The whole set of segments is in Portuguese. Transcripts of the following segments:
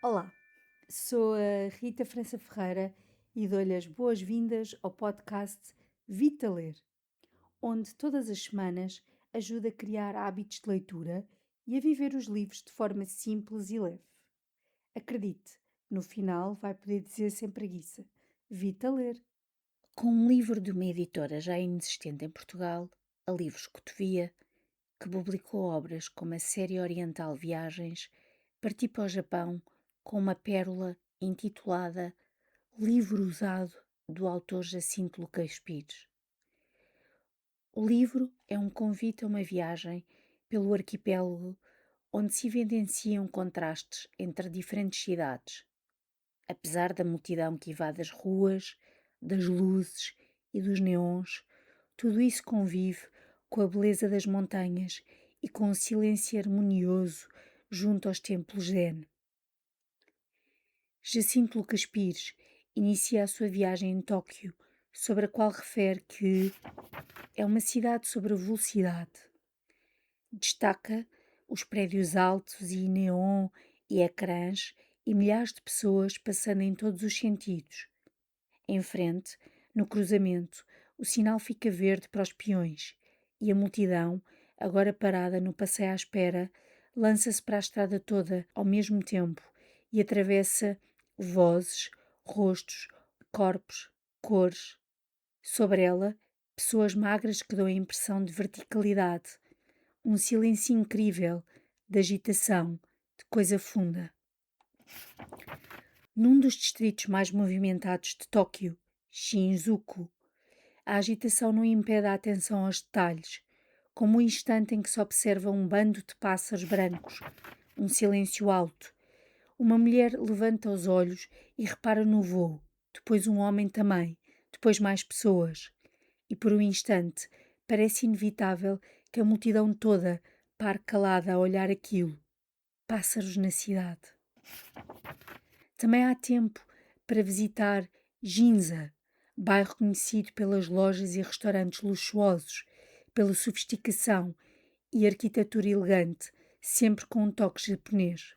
Olá, sou a Rita França Ferreira e dou-lhe as boas-vindas ao podcast Vita Ler, onde todas as semanas ajuda a criar hábitos de leitura e a viver os livros de forma simples e leve. Acredite, no final vai poder dizer sem preguiça: Vita Ler. Com um livro de uma editora já inexistente em Portugal, a Livros Cotovia, que publicou obras como a série oriental Viagens, parti para o Japão com uma pérola intitulada Livro Usado, do autor Jacinto Lucas Pires. O livro é um convite a uma viagem pelo arquipélago onde se evidenciam contrastes entre diferentes cidades. Apesar da multidão que invade as ruas, das luzes e dos neons, tudo isso convive com a beleza das montanhas e com o silêncio harmonioso junto aos templos zen. Jacinto Lucas Pires inicia a sua viagem em Tóquio, sobre a qual refere que é uma cidade sobre a velocidade. Destaca os prédios altos e neon e ecrãs e milhares de pessoas passando em todos os sentidos. Em frente, no cruzamento, o sinal fica verde para os peões e a multidão, agora parada no passeio à espera, lança-se para a estrada toda ao mesmo tempo e atravessa vozes, rostos, corpos, cores. Sobre ela, pessoas magras que dão a impressão de verticalidade, um silêncio incrível, de agitação, de coisa funda. Num dos distritos mais movimentados de Tóquio, Shinjuku, a agitação não impede a atenção aos detalhes, como o instante em que se observa um bando de pássaros brancos, um silêncio alto. Uma mulher levanta os olhos e repara no voo, depois um homem também, depois mais pessoas. E por um instante parece inevitável que a multidão toda pare calada a olhar aquilo. Pássaros na cidade. Também há tempo para visitar Ginza, bairro conhecido pelas lojas e restaurantes luxuosos, pela sofisticação e arquitetura elegante, sempre com um toque japonês.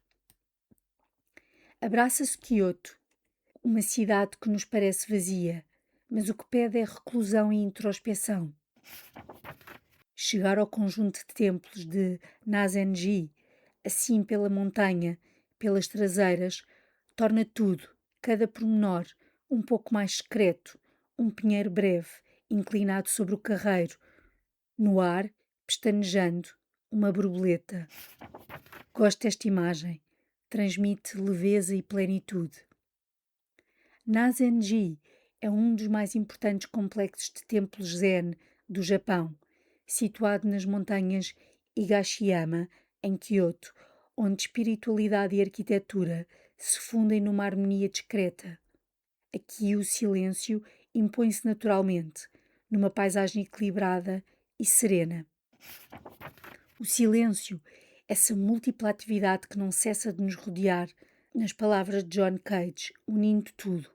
Abraça-se Kyoto, uma cidade que nos parece vazia, mas o que pede é reclusão e introspeção. Chegar ao conjunto de templos de Nazenji, assim pela montanha, pelas traseiras, torna tudo, cada pormenor, um pouco mais secreto, um pinheiro breve, inclinado sobre o carreiro, no ar, pestanejando, uma borboleta. Gosto desta imagem, transmite leveza e plenitude. Nazenji é um dos mais importantes complexos de templos zen do Japão, situado nas montanhas Higashiyama, em Kyoto, onde espiritualidade e arquitetura se fundem numa harmonia discreta. Aqui o silêncio impõe-se naturalmente, numa paisagem equilibrada e serena. O silêncio, essa múltipla atividade que não cessa de nos rodear, nas palavras de John Cage, unindo tudo.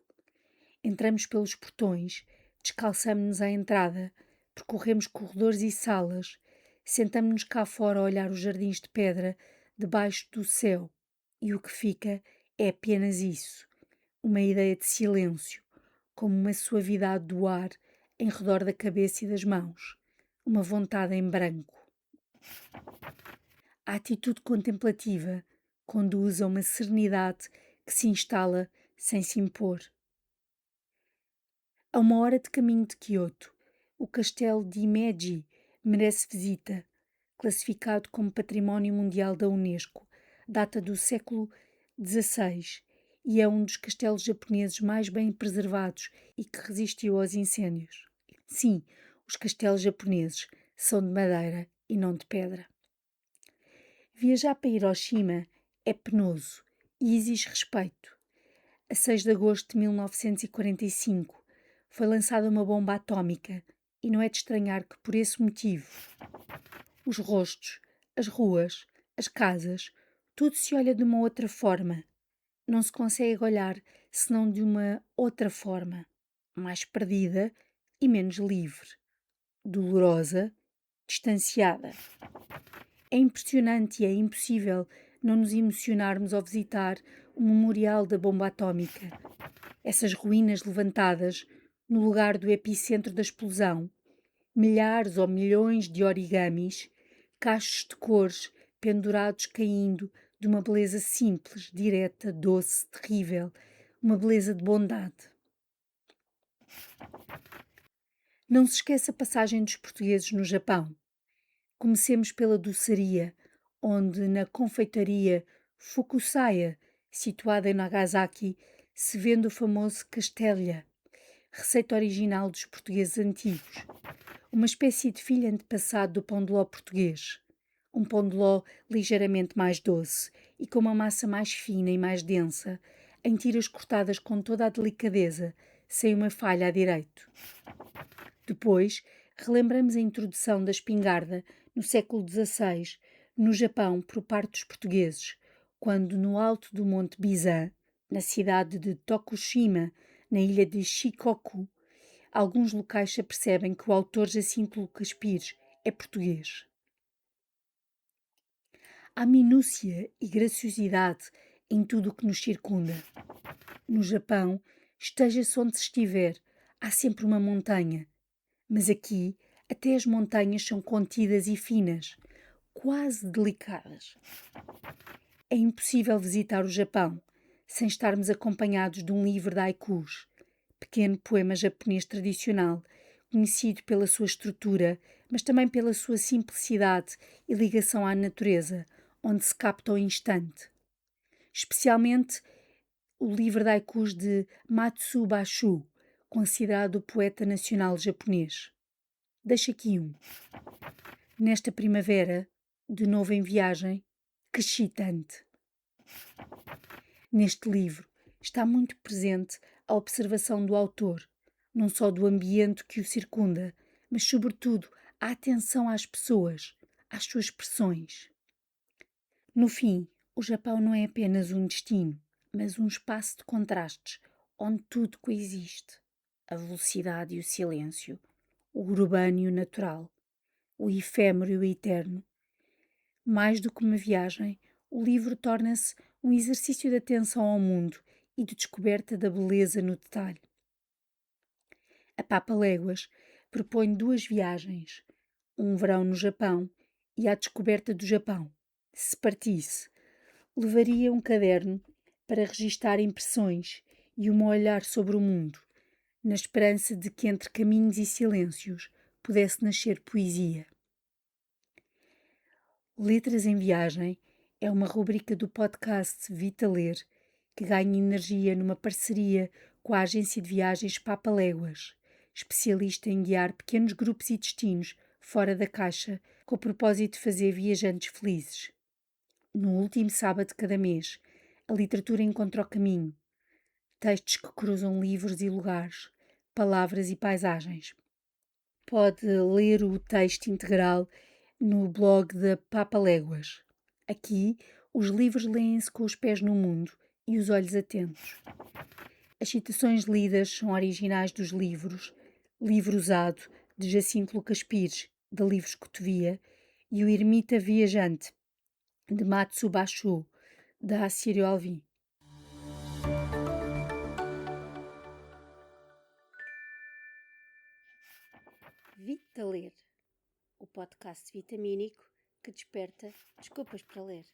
Entramos pelos portões, descalçamo-nos à entrada, percorremos corredores e salas, sentamo-nos cá fora a olhar os jardins de pedra debaixo do céu e o que fica é apenas isso, uma ideia de silêncio, como uma suavidade do ar em redor da cabeça e das mãos, uma vontade em branco. A atitude contemplativa conduz a uma serenidade que se instala sem se impor. A uma hora de caminho de Kyoto, o castelo de Himeji merece visita. Classificado como Património Mundial da Unesco, data do século XVI e é um dos castelos japoneses mais bem preservados e que resistiu aos incêndios. Sim, os castelos japoneses são de madeira e não de pedra. Viajar para Hiroshima é penoso e exige respeito. A 6 de agosto de 1945 foi lançada uma bomba atómica e não é de estranhar que, por esse motivo, os rostos, as ruas, as casas, tudo se olha de uma outra forma. Não se consegue olhar senão de uma outra forma, mais perdida e menos livre, dolorosa, distanciada. É impressionante e é impossível não nos emocionarmos ao visitar o memorial da bomba atómica. Essas ruínas levantadas no lugar do epicentro da explosão, milhares ou milhões de origamis, cachos de cores pendurados caindo de uma beleza simples, direta, doce, terrível, uma beleza de bondade. Não se esqueça a passagem dos portugueses no Japão. Comecemos pela doçaria, onde na confeitaria Fukusaya, situada em Nagasaki, se vende o famoso castelia, receita original dos portugueses antigos, uma espécie de filho antepassado do pão de ló português. Um pão de ló ligeiramente mais doce e com uma massa mais fina e mais densa, em tiras cortadas com toda a delicadeza, sem uma falha a direito. Depois, relembramos a introdução da espingarda no século XVI, no Japão, por parte dos portugueses, quando no alto do Monte Bizan, na cidade de Tokushima, na ilha de Shikoku, alguns locais se apercebem que o autor Jacinto Lucas Pires é português. Há minúcia e graciosidade em tudo o que nos circunda. No Japão, esteja-se onde se estiver, há sempre uma montanha. Mas aqui, até as montanhas são contidas e finas, quase delicadas. É impossível visitar o Japão sem estarmos acompanhados de um livro de haikus, pequeno poema japonês tradicional, conhecido pela sua estrutura, mas também pela sua simplicidade e ligação à natureza, onde se capta o instante. Especialmente o livro de haikus de Matsu Basho, considerado o poeta nacional japonês. Deixo aqui um. Nesta primavera, de novo em viagem, cresci tanto. Neste livro está muito presente a observação do autor, não só do ambiente que o circunda, mas sobretudo a atenção às pessoas, às suas expressões. No fim, o Japão não é apenas um destino, mas um espaço de contrastes, onde tudo coexiste. A velocidade e o silêncio, o urbano e o natural, o efêmero e o eterno. Mais do que uma viagem, o livro torna-se um exercício de atenção ao mundo e de descoberta da beleza no detalhe. A Papa Léguas propõe 2 viagens, um verão no Japão e a descoberta do Japão. Se partisse, levaria um caderno para registar impressões e um olhar sobre o mundo, na esperança de que entre caminhos e silêncios pudesse nascer poesia. Letras em Viagem é uma rubrica do podcast Vitaler que ganha energia numa parceria com a agência de viagens Papaléguas, especialista em guiar pequenos grupos e destinos fora da caixa com o propósito de fazer viajantes felizes. No último sábado de cada mês, a literatura encontra o caminho. Textos que cruzam livros e lugares, palavras e paisagens. Pode ler o texto integral no blog da Papaléguas. Aqui, os livros leem-se com os pés no mundo e os olhos atentos. As citações lidas são originais dos livros Livro Usado, de Jacinto Lucas Pires, da Livros Cotovia, e O Ermita Viajante, de Matsu Basho, da Assírio Alvim. Vitaler, o podcast vitamínico que desperta desculpas para ler.